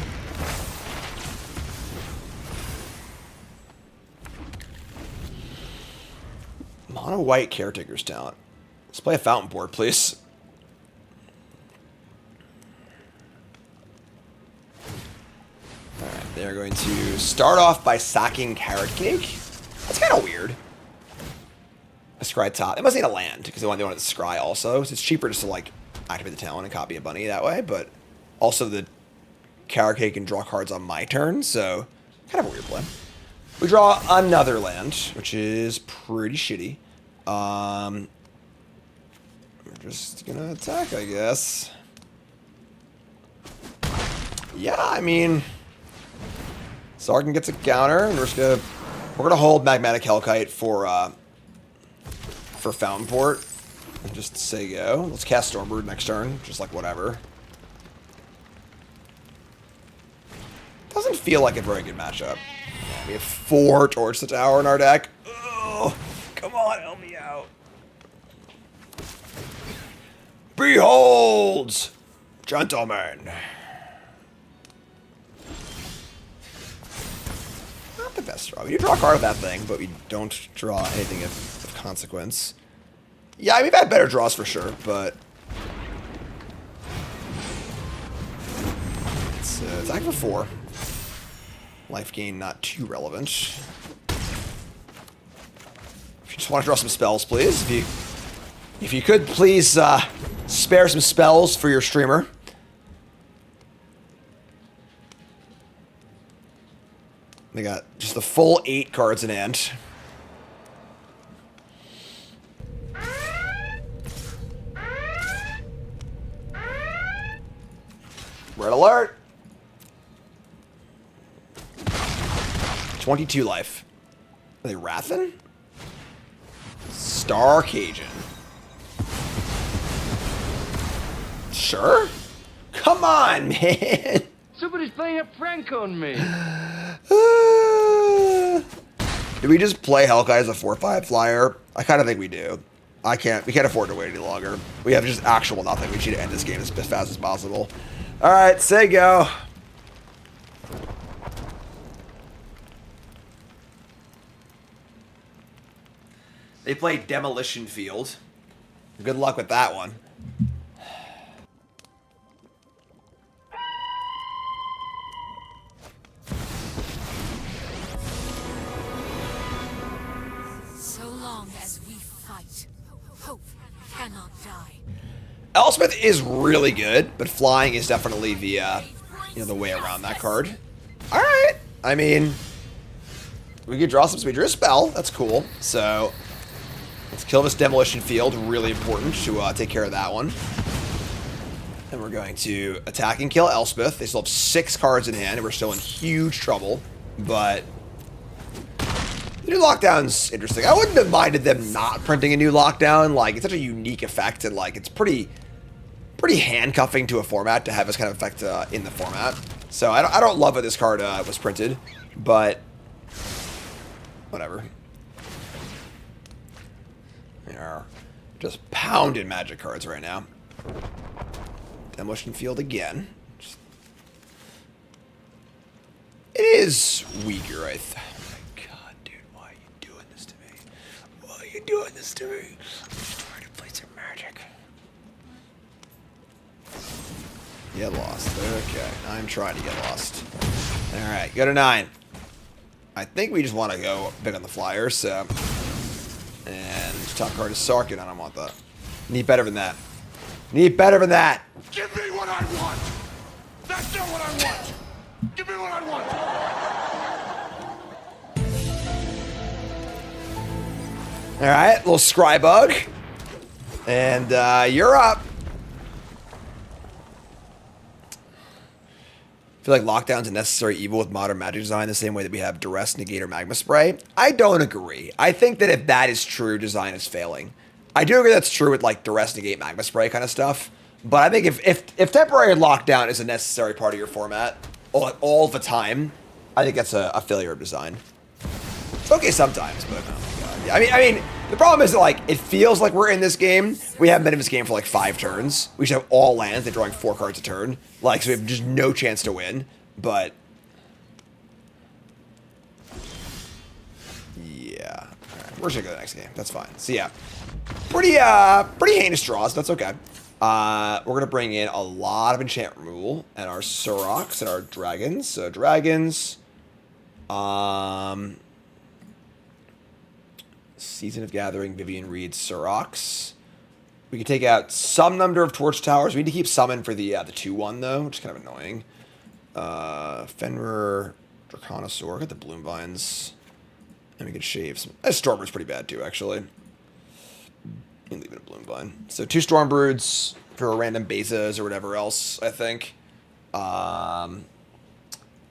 Mono white Caretaker's talent. Let's play a fountain board, please. Alright, they're going to start off by sacking Carrot Cake. That's kind of weird. A scry top. They must need a land, because they want to scry also. So it's cheaper just to, like, activate the talent and copy a bunny that way, but also the Carrot Cake can draw cards on my turn, so kind of a weird play. We draw another land, which is pretty shitty. We're just gonna attack, I guess. Yeah, I mean, SARKHAN gets a counter, and we're gonna hold Magmatic Hellkite for Fountain Port, and just say go. Let's cast Stormbird next turn, just like whatever. Doesn't feel like a very good matchup. We have 4 Torch the Tower in our deck. Oh, come on, help me out. Behold, gentlemen. Not the best draw. We do draw a card of that thing, but we don't draw anything of consequence. Yeah, we've had better draws for sure, but it's attack for 4. Life gain not too relevant. If you just want to draw some spells, please. If you could, please spare some spells for your streamer. They got just the full 8 cards in hand. Red alert! 22 life. Are they Wrathen? SARKHAN. Sure? Come on, man! Somebody's playing a prank on me. Do we just play Hellkite as a 4/5 flyer? I kind of think we do. We can't afford to wait any longer. We have just actual nothing. We need to end this game as fast as possible. Alright, say go. They play Demolition Field. Good luck with that one. So long as we fight, hope cannot die. Elspeth is really good, but flying is definitely the the way around that card. All right, I mean, we could draw some speed. Drew a spell. That's cool. So let's kill this Demolition Field. Really important to take care of that one. And we're going to attack and kill Elspeth. They still have 6 cards in hand, and we're still in huge trouble. But the new lockdown's interesting. I wouldn't have minded them not printing a new lockdown. Like, it's such a unique effect, and like it's pretty handcuffing to a format to have this kind of effect in the format. So I don't love that this card was printed, but whatever. We are just pounding Magic cards right now. Demolition Field again. It is weaker, I think. Oh my god, dude, why are you doing this to me? Why are you doing this to me? I'm just trying to play some Magic. Get lost. Okay, I'm trying to get lost. Alright, go to 9. I think we just want to go big on the flyer, so. And top card is SARKHAN. I don't want that. Need better than that. Need better than that. Give me what I want! That's not what I want! Give me what I want! Alright, little scry bug. And you're up. I feel like lockdown's a necessary evil with modern Magic design the same way that we have Duress, Negate, or Magma Spray. I don't agree. I think that if that is true, design is failing. I do agree that's true with like Duress, Negate, Magma Spray kind of stuff. But I think if temporary lockdown is a necessary part of your format all the time, I think that's a failure of design. It's okay sometimes, but oh my god. Yeah, I mean, The problem is that, like, it feels like we're in this game. We haven't been in this game for like 5 turns. We should have all lands. They're drawing 4 cards a turn. Like, so we have just no chance to win. But yeah, all right, we're just gonna go to the next game. That's fine. So yeah, pretty heinous draws. That's okay. We're gonna bring in a lot of enchantment removal and our SARKHANs and our dragons. So dragons. Season of Gathering, Vivian Reed, SARKHANs. We can take out some number of Torch Towers. We need to keep summon for the 2/1 though, which is kind of annoying. Fenrir, Draconisaur, get the Bloom Vines. And we can shave some. Stormbrew's pretty bad too, actually. You can leave it a Bloom Vine. So 2 Stormbroods for random bases or whatever else, I think. I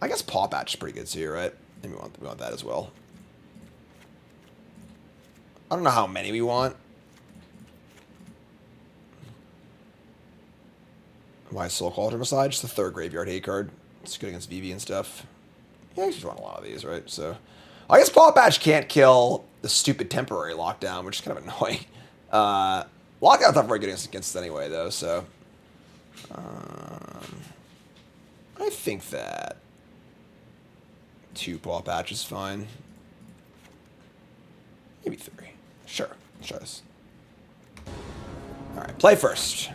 guess Paw Patch is pretty good too, right? And we want that as well. I don't know how many we want. Why Soul Cauldron Massage? It's the 3rd graveyard hate card. It's good against VV and stuff. Yeah, I just want a lot of these, right? So, I guess Paw Patch can't kill the stupid temporary lockdown, which is kind of annoying. Lockdown's not very good against it anyway, though, so. I think that 2 Paw Patch is fine. Maybe 3. Sure. Let's try this. Alright, play first.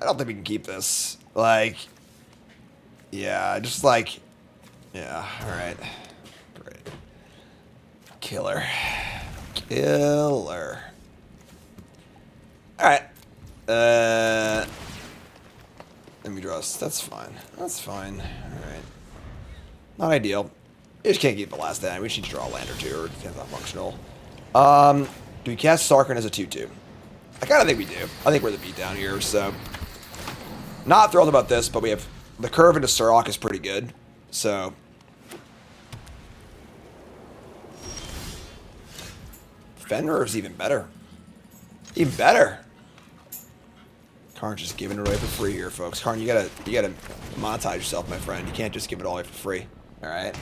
I don't think we can keep this. Like, yeah, just like, yeah, alright. Great. Killer. Alright. Let me draw this. That's fine. That's fine. Alright. Not ideal. You just can't keep the last end. We just need to draw a land or 2, or it's not functional. Do we cast SARKHAN as a 2/2? I kind of think we do. I think we're the beatdown here, so. Not thrilled about this, but we have the curve into SARKHAN is pretty good, so. Fenrir is even better. Even better. Karn's just giving it away for free here, folks. Karn, you gotta monetize yourself, my friend. You can't just give it all away for free. All right.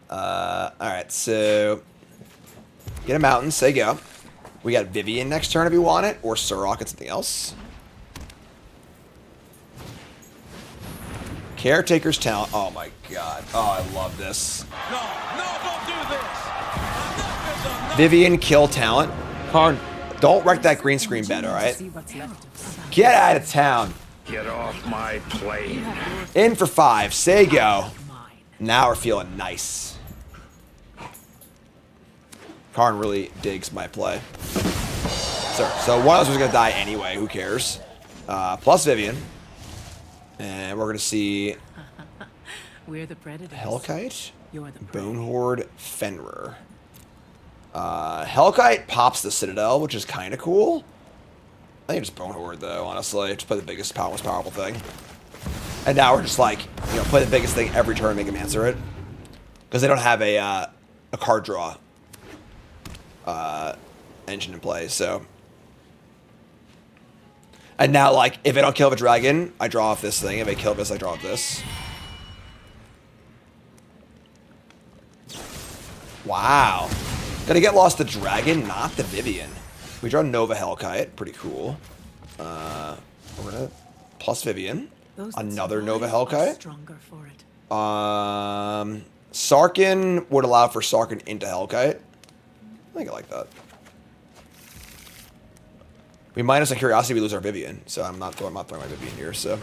All right. So get a mountain. Say go. We got Vivian next turn if we want it, or SARKHAN and something else. Caretaker's Talent. Oh my god. Oh, I love this. No, don't do this. Vivian kill talent. Karn, don't wreck that green screen bed, alright? Get out of town. Get off my plane. In for 5. Say go. Now we're feeling nice. Karn really digs my play. So one of us was going to die anyway. Who cares? Plus Vivian. And we're going to see We're the predators. Hellkite, You're the Bone Horde, Fenrir. Hellkite pops the Citadel, which is kind of cool. I think it's Bone Horde, though, honestly. Just play the biggest, most powerful thing. And now we're just like, you know, play the biggest thing every turn and make him answer it. Because they don't have a card draw engine in play, so. And now, like, if I don't kill the dragon, I draw off this thing. If I kill this, I draw off this. Wow. Gonna get lost the dragon, not the Vivian. We draw Nova Hellkite. Pretty cool. We're gonna plus Vivian. Another Nova Hellkite. Stronger for it. SARKHAN would allow for SARKHAN into Hellkite. I think I like that. We minus a curiosity, we lose our Vivian. So I'm not throwing my Vivian here. So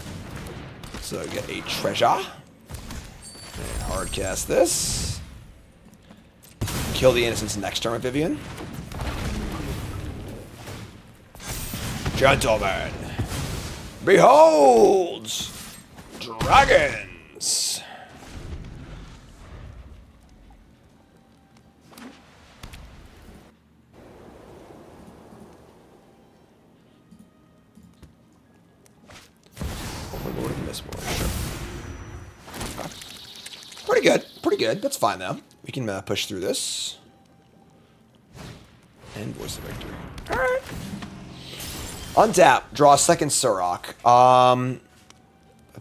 get a treasure. And hard cast this. Kill the innocents next turn with Vivian. Gentlemen, behold, dragons. Overlord and Mistborn, sure. Okay. Pretty good, pretty good. That's fine though. We can push through this. And Voice of Victory. Alright. Untap. Draw a second Surrock. I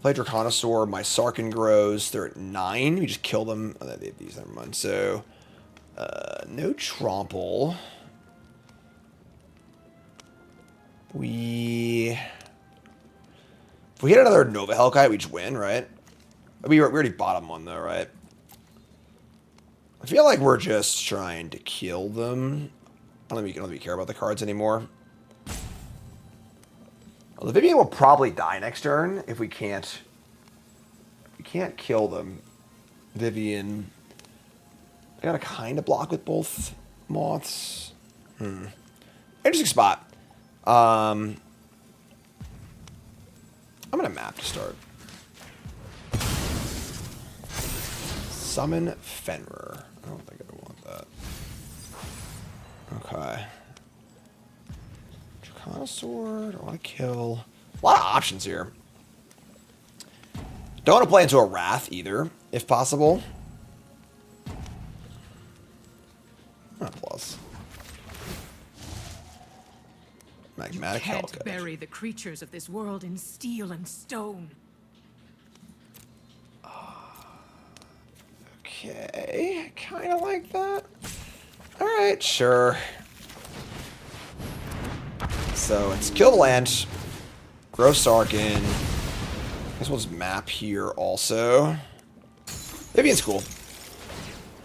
play Draconisaur. My SARKHAN grows. They're at 9. We just kill them. Oh, they have these. Never mind. So, no Trample. If we hit another Nova Hellkite, we just win, right? We already bottom one, though, right? I feel like we're just trying to kill them. I don't think we care about the cards anymore. Well, the Vivian will probably die next turn if we can't kill them. Vivian. I gotta kind of block with both moths. Interesting spot. I'm gonna map to start. Summon Fenrir. I don't think I want that. Okay. Draconisaur. Don't want to kill. A lot of options here. Don't want to play into a Wrath either, if possible. Plus. Magmatic Can't Hellcat. bury the creatures of this world in steel and stone. Okay, kind of like that. All right, sure. So it's kill the land, grow SARKHAN. I guess we'll just map here also. Vivian's cool.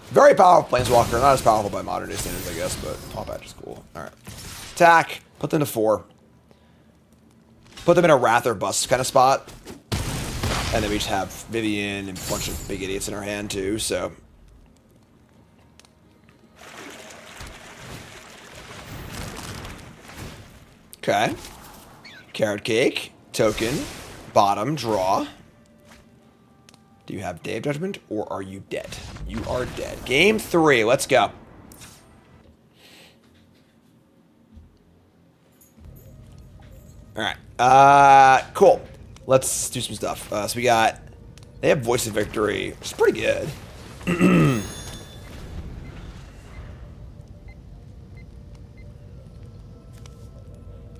Very powerful Planeswalker, not as powerful by modern day standards, I guess, but top edge is cool. All right, attack. Put them to 4. Put them in a Wrath or Bust kind of spot. And then we just have Vivian and a bunch of big idiots in our hand too, so. Okay. Carrot Cake, token, bottom, draw. Do you have Day of Judgment or are you dead? You are dead. Game 3, let's go. Alright, cool. Let's do some stuff. So we got, they have Voice of Victory, which is pretty good.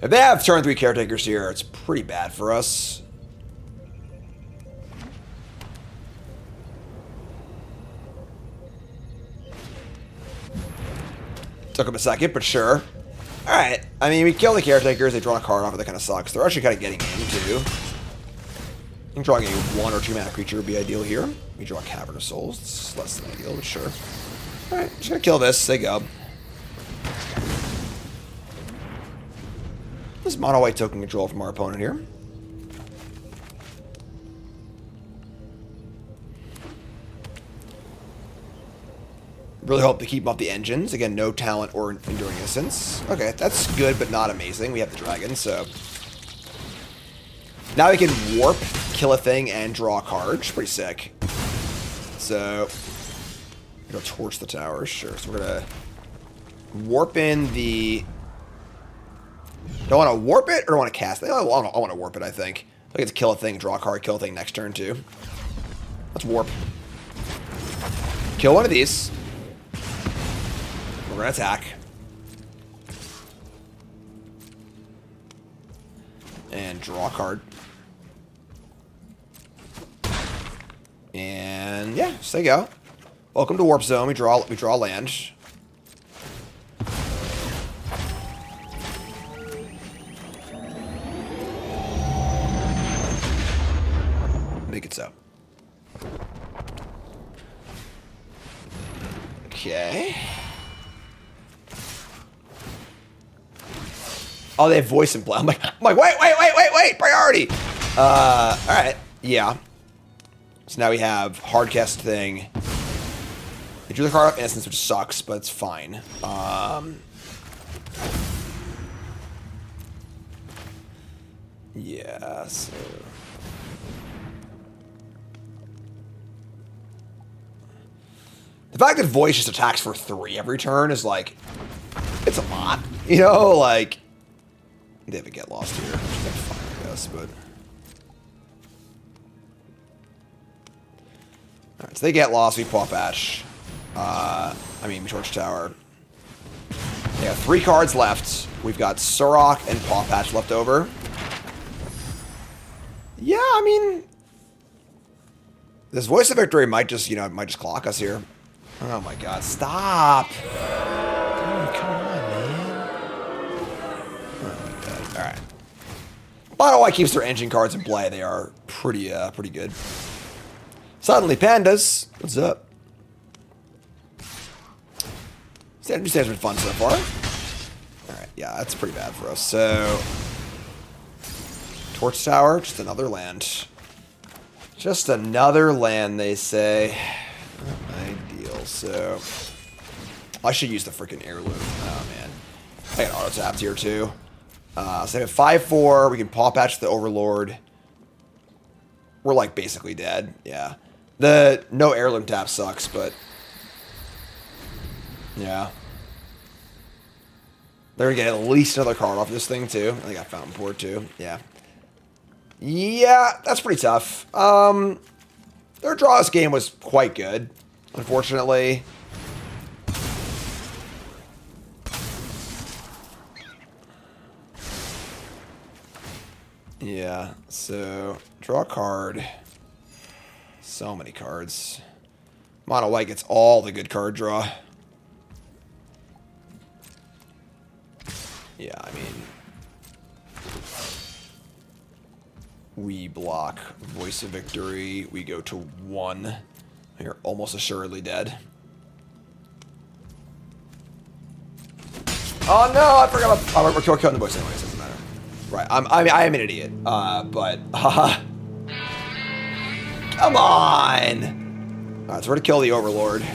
If they have turn 3 Caretakers here, it's pretty bad for us. Took them a second, but sure. Alright, I mean, we kill the Caretakers, they draw a card off, but that kind of sucks. They're actually kind of getting in, too. I think drawing a 1 or 2 mana creature would be ideal here. We draw Cavern of Souls, it's less than ideal, but sure. Alright, just gonna kill this, they go. This mono white token control from our opponent here. Really hope to keep up the engines. Again, no talent or enduring innocence. Okay, that's good, but not amazing. We have the dragon, so. Now we can warp, kill a thing, and draw a card. Pretty sick. So, we're gonna torch the tower, sure. So we're gonna warp in the. Do I want to warp it or do I want to cast it? I want to warp it, I think. I get to kill a thing, draw a card, kill a thing next turn, too. Let's warp. Kill one of these. We're going to attack. And draw a card. And yeah, so there you go. Welcome to Warp Zone. We draw land. Make it so. Okay. Oh, they have voice in play. I'm like, wait, priority. All right, yeah. So now we have hardcast thing. They drew the card off Innocence, which sucks, but it's fine. Yeah, so. The fact that voice just attacks for 3 every turn is like, it's a lot. You know, like. They have a get lost here, which is fine, I guess, but. Alright, so they get lost, we pop Ash. We torch tower. They got 3 cards left. We've got Surok and Paw Patch left over. Yeah, I mean, this Voice of Victory might just, might just clock us here. Oh my god, stop! Dude, come on, man. Oh my god. Alright. Bottle White keeps their engine cards in play. They are pretty good. Suddenly Pandas, what's up? Standard has been fun so far. Alright, yeah, that's pretty bad for us. So, Torch Tower, just another land. Just another land, they say. Not ideal, so... I should use the freaking heirloom. Oh, man. I got auto-tapped here, too. So I have 5-4. We can Paw Patch the Overlord. We're, like, basically dead. Yeah. The no heirloom tap sucks, but... yeah. They're gonna get at least another card off this thing, too. I think I Fountain Port, too. Yeah. Yeah, that's pretty tough. Their draws game was quite good, unfortunately. Yeah, so draw a card. So many cards. Mono White gets all the good card draw. Yeah, I mean... we block Voice of Victory. We go to 1. We're almost assuredly dead. Oh no, I forgot about... oh, we're killing the voice anyways, doesn't matter. Right, I am an idiot. But... come on! Alright, so we're to kill the Overlord.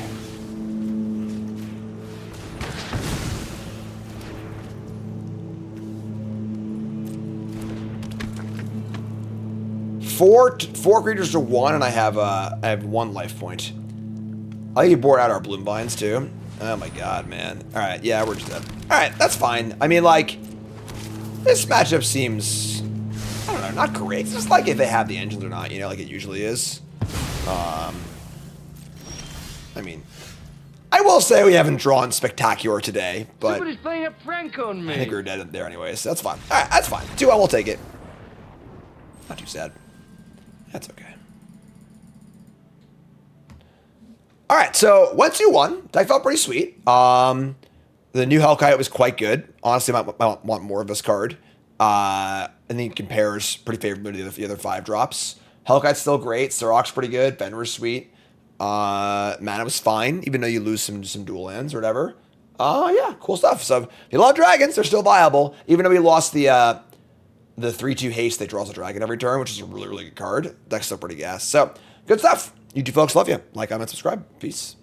Four creatures to 1, and I have 1 life point. I think you board out our Bloom Vines too. Oh my god, man. Alright, yeah, we're just dead. Alright, that's fine. I mean, like, this matchup seems, I don't know, not great. It's just like if they have the engines or not, like it usually is. I mean, I will say we haven't drawn spectacular today, but Somebody's playing a prank on me. I think we're dead there anyways, so that's fine. Alright, that's fine. 2-1, we'll take it. Not too sad. That's okay. Alright, so went 2-1. Deck felt pretty sweet. The new Hellkite was quite good. Honestly, I might want more of this card. I think it compares pretty favorably to the other 5 drops. Hellkite's still great. Sarok's pretty good. Fenrir's sweet. Mana was fine, even though you lose some dual lands or whatever. Yeah, cool stuff. So if you love dragons, they're still viable. Even though we lost the 3-2 haste that draws a dragon every turn, which is a really, really good card. Deck's still pretty gas. So, good stuff. You two folks, love you. Like, comment, subscribe. Peace.